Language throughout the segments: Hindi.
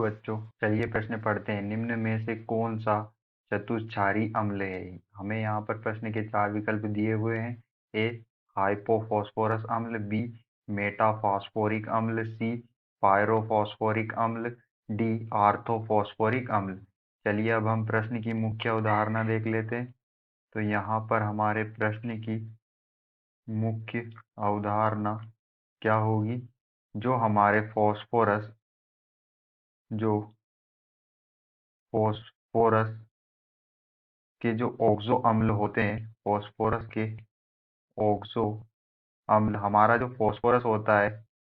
बच्चों, चलिए प्रश्न पढ़ते हैं। निम्न में से कौन सा चतुश्चारी अम्ल है? हमें यहाँ पर प्रश्न के चार विकल्प दिए हुए हैं। ए हाइपोफॉस्फोरस अम्ल, बी मेटाफॉस्फोरिक अम्ल, सी पायरोफॉस्फोरिक अम्ल, डी आर्थोफॉस्फोरिक अम्ल। चलिए अब हम प्रश्न की मुख्य अवधारणा देख लेते हैं। तो यहाँ पर हमारे प्रश्न की मुख्य अवधारणा क्या होगी? जो हमारे फॉस्फोरस जो फॉस्फोरस के जो ऑक्सो अम्ल होते हैं, फॉस्फोरस के ऑक्सो अम्ल, हमारा जो फॉस्फोरस होता है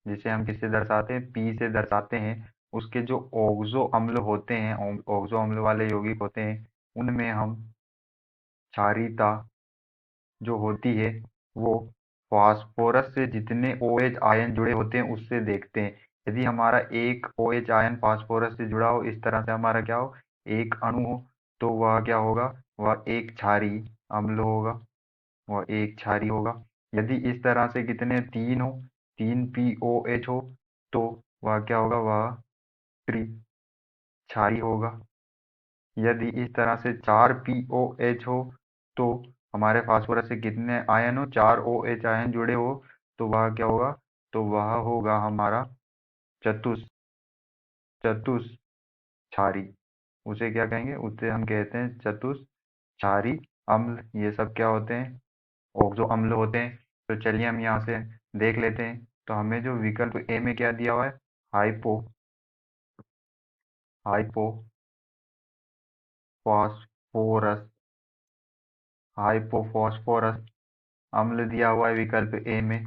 जिसे हम किससे दर्शाते हैं? पी से दर्शाते हैं। उसके जो ऑक्सो अम्ल होते हैं, ऑक्सो अम्ल वाले यौगिक होते हैं, उनमें हम क्षारीयता जो होती है वो फास्फोरस से जितने OH आयन जुड़े होते हैं उससे देखते हैं। यदि हमारा एक OH आयन फास्फोरस से जुड़ा हो, इस तरह से हमारा क्या हो, एक अणु हो, तो वह क्या होगा? वह एक क्षारीय अम्ल होगा। वह एक क्षारीय होगा। यदि इस तरह से कितने तीन हो, तीन POH हो, तो वह क्या होगा? वह त्रिक्षारीय होगा। यदि इस तरह से चार POH हो, तो हमारे फास्फोरस से कितने आयन हो? चार OH आयन जुड़े हो, तो वह क्या होगा? तो वह होगा हमारा चतुष चतुष्क्षारी। उसे क्या कहेंगे? उसे हम कहते हैं चतुष्क्षारी अम्ल। ये सब क्या होते हैं? ऑक्सो अम्ल होते हैं। तो चलिए हम यहाँ से देख लेते हैं। तो हमें जो विकल्प ए में क्या दिया हुआ है? हाइपो हाइपोफॉस्फोरस हाइपोफॉस्फोरस अम्ल दिया हुआ है विकल्प ए में।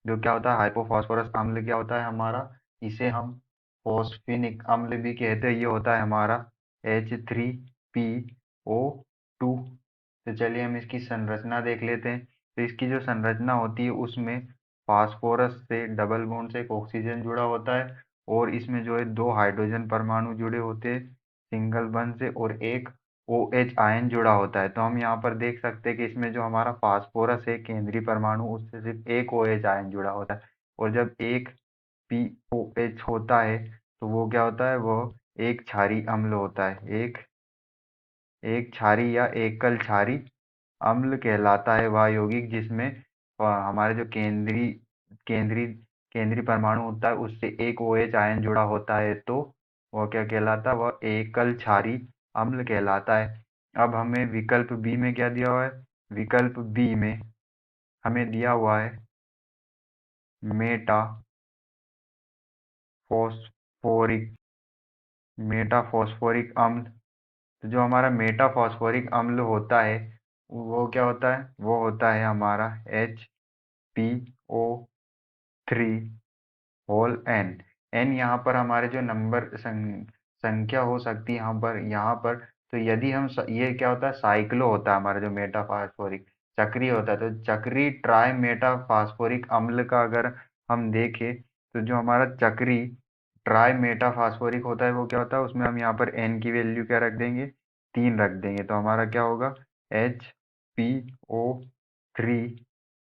जो क्या होता है? हाइपोफॉस्फोरस अम्ल क्या होता है हमारा? इसे हम फॉस्फेनिक अम्ल भी कहते हैं। ये होता है हमारा H3PO2। तो चलिए हम इसकी संरचना देख लेते हैं। तो इसकी जो संरचना होती है उसमें फास्फोरस से डबल बॉन्ड से एक ऑक्सीजन जुड़ा होता है, और इसमें जो है दो हाइड्रोजन परमाणु जुड़े होते हैं सिंगल बंध से, और एक OH आयन जुड़ा होता है। तो हम यहाँ पर देख सकते हैं कि इसमें जो हमारा फास्फोरस है केंद्रीय परमाणु, उससे सिर्फ एक OH आयन जुड़ा होता है। और जब एक POH होता है तो वो क्या होता है? वो एक क्षारीय अम्ल होता है। एक एक क्षारीय या एकल क्षारीय अम्ल कहलाता है वह यौगिक जिसमें हमारे जो केंद्रीय केंद्रीय केंद्रीय परमाणु होता है उससे एक OH आयन जुड़ा होता है, तो वह क्या कहलाता है? वह एकल क्षारीय अम्ल कहलाता है। अब हमें विकल्प बी में क्या दिया हुआ है? विकल्प बी में हमें दिया हुआ है मेटा फॉस्फोरिक मेटाफॉस्फोरिक अम्ल। तो जो हमारा मेटाफॉस्फोरिक अम्ल होता है वो क्या होता है? वो होता है हमारा HPO3 होल एन। एन यहाँ पर हमारे जो नंबर संख्या हो सकती है यहाँ पर। तो यदि हम ये क्या होता है? साइक्लो होता है हमारा जो मेटाफॉस्फोरिक, चक्रीय होता है। तो चक्रीय ट्राई मेटाफॉस्फोरिक अम्ल का अगर हम देखें, तो जो हमारा चक्रीय ट्राई मेटाफॉस्फोरिक होता है वो क्या होता है? उसमें हम यहाँ पर एन की वैल्यू क्या रख देंगे? 3 रख देंगे। तो हमारा क्या होगा? HPO3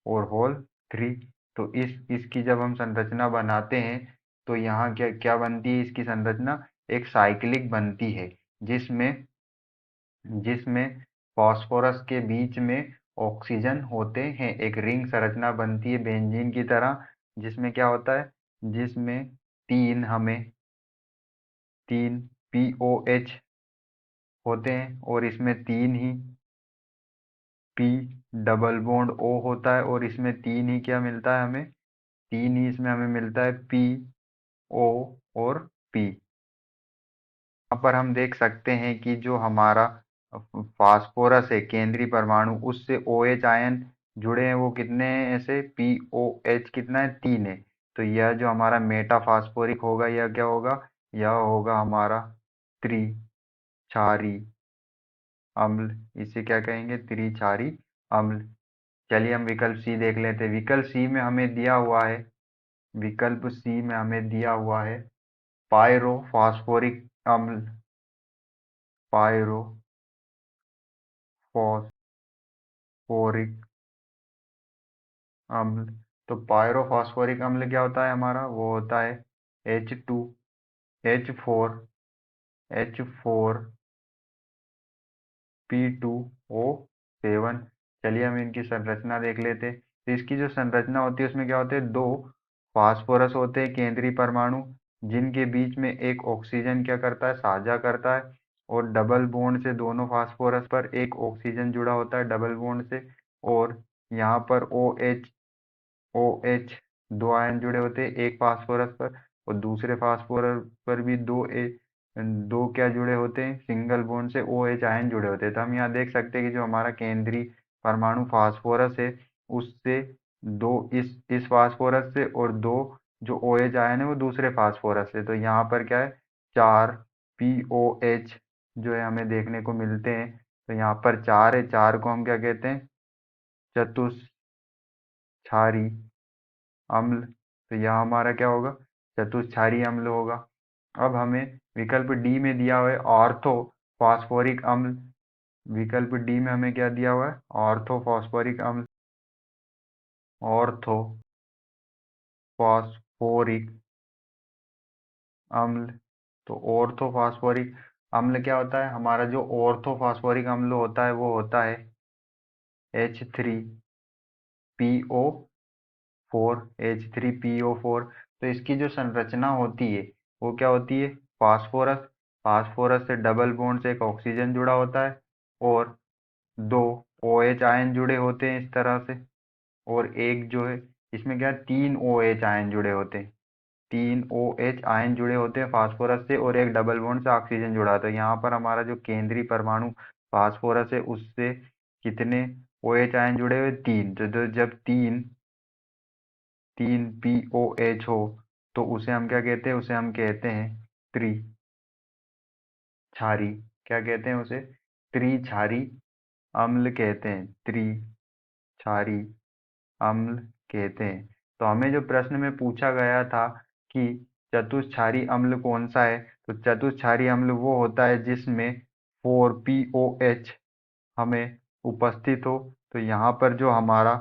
और होल 3। तो इसकी जब हम संरचना बनाते हैं तो यहाँ क्या क्या बनती है? इसकी संरचना एक साइक्लिक बनती है, जिसमें जिसमें फास्फोरस के बीच में ऑक्सीजन होते हैं। एक रिंग संरचना बनती है बेंजीन की तरह, जिसमें क्या होता है? जिसमें तीन POH होते हैं, और इसमें तीन ही P डबल बॉन्ड O होता है, और इसमें तीन ही क्या मिलता है हमें? तीन ही इसमें हमें मिलता है PO और P। यहाँ पर हम देख सकते हैं कि जो हमारा फास्फोरस है केंद्रीय परमाणु, उससे OH आयन जुड़े हैं। वो कितने हैं? ऐसे POH कितना है? 3 है। तो यह जो हमारा मेटाफॉस्फोरिक होगा, यह क्या होगा? यह होगा हमारा त्रिक्षारी अम्ल। इसे क्या कहेंगे? त्रिक्षारी अम्ल। चलिए हम विकल्प सी देख लेते हैं। विकल्प सी में हमें दिया हुआ है विकल्प सी में हमें दिया हुआ है पायरोफॉस्फोरिक अम्ल। पायरोफॉस्फोरिक अम्ल। तो पायरोफॉस्फोरिक अम्ल क्या होता है हमारा? वो होता है H2H4 H4P2O7। चलिए हम इनकी संरचना देख लेते हैं। तो इसकी जो संरचना होती है उसमें क्या होते हैं, दो फास्फोरस होते हैं केंद्रीय परमाणु, जिनके बीच में एक ऑक्सीजन क्या करता है, साझा करता है। और डबल बॉन्ड से दोनों फास्फोरस पर एक ऑक्सीजन जुड़ा होता है डबल बॉन्ड से। और यहाँ पर OH दो आयन जुड़े होते हैं, एक फास्फोरस पर और दूसरे फास्फोरस पर भी दो क्या जुड़े होते हैं, सिंगल बॉन्ड से OH आयन जुड़े होते हैं। तो हम यहाँ देख सकते हैं कि जो हमारा केंद्रीय परमाणु फास्फोरस है उससे दो इस फास्फोरस से, और दो जो OH आयन है वो दूसरे फास्फोरस से। तो यहाँ पर क्या है, 4POH जो है हमें देखने को मिलते हैं। तो यहाँ पर 4 है, 4 को हम क्या कहते हैं, चतुष्क्षारी अम्ल। तो यह हमारा क्या होगा, चतुष्क्षारी अम्ल होगा। अब हमें विकल्प डी में दिया हुआ है ऑर्थो फास्फोरिक अम्ल। विकल्प डी में हमें क्या दिया हुआ है, ऑर्थो फास्फोरिक अम्ल। ऑर्थो फास्फोरिक अम्ल। तो ऑर्थो फास्फोरिक अम्ल क्या होता है, हमारा जो ऑर्थो फास्फोरिक अम्ल होता है वो होता है H3PO4। तो इसकी जो संरचना होती है वो क्या होती है, फास्फोरस, फास्फोरस से डबल बॉन्ड से एक ऑक्सीजन जुड़ा होता है, और दो OH आयन जुड़े होते हैं इस तरह से। और एक जो है, इसमें क्या है, तीन OH आयन जुड़े होते हैं, तीन OH आयन जुड़े होते हैं फास्फोरस से, और एक डबल बॉन्ड से ऑक्सीजन जुड़ा होता है। यहाँ पर हमारा जो केंद्रीय परमाणु फास्फोरस है उससे कितने OH आयन जुड़े हुए, तीन। तो जब तीन तीन POH हो तो उसे हम क्या कहते हैं, उसे हम कहते हैं त्रिक्षारी। क्या कहते हैं उसे, त्रिक्षारी अम्ल कहते हैं, त्रिक्षारी अम्ल कहते हैं। तो हमें जो प्रश्न में पूछा गया था कि चतुष्क्षारी अम्ल कौन सा है, तो चतुष्क्षारी अम्ल वो होता है जिसमें 4POH हमें उपस्थित हो। तो यहाँ पर जो हमारा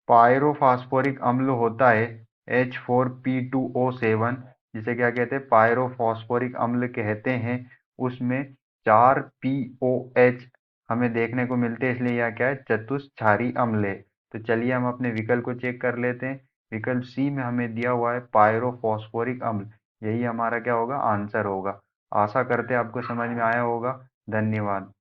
पायरोफॉस्फोरिक अम्ल होता है H4P2O7, जिसे क्या कहते हैं, पायरोफॉस्फोरिक अम्ल कहते हैं, उसमें 4POH हमें देखने को मिलते हैं, इसलिए यह क्या है, चतुष्क्षारी अम्ल है। तो चलिए हम अपने विकल्प को चेक कर लेते हैं। विकल्प सी में हमें दिया हुआ है पायरोफॉस्फोरिक अम्ल, यही हमारा क्या होगा, आंसर होगा। आशा करते हैं आपको समझ में आया होगा। धन्यवाद।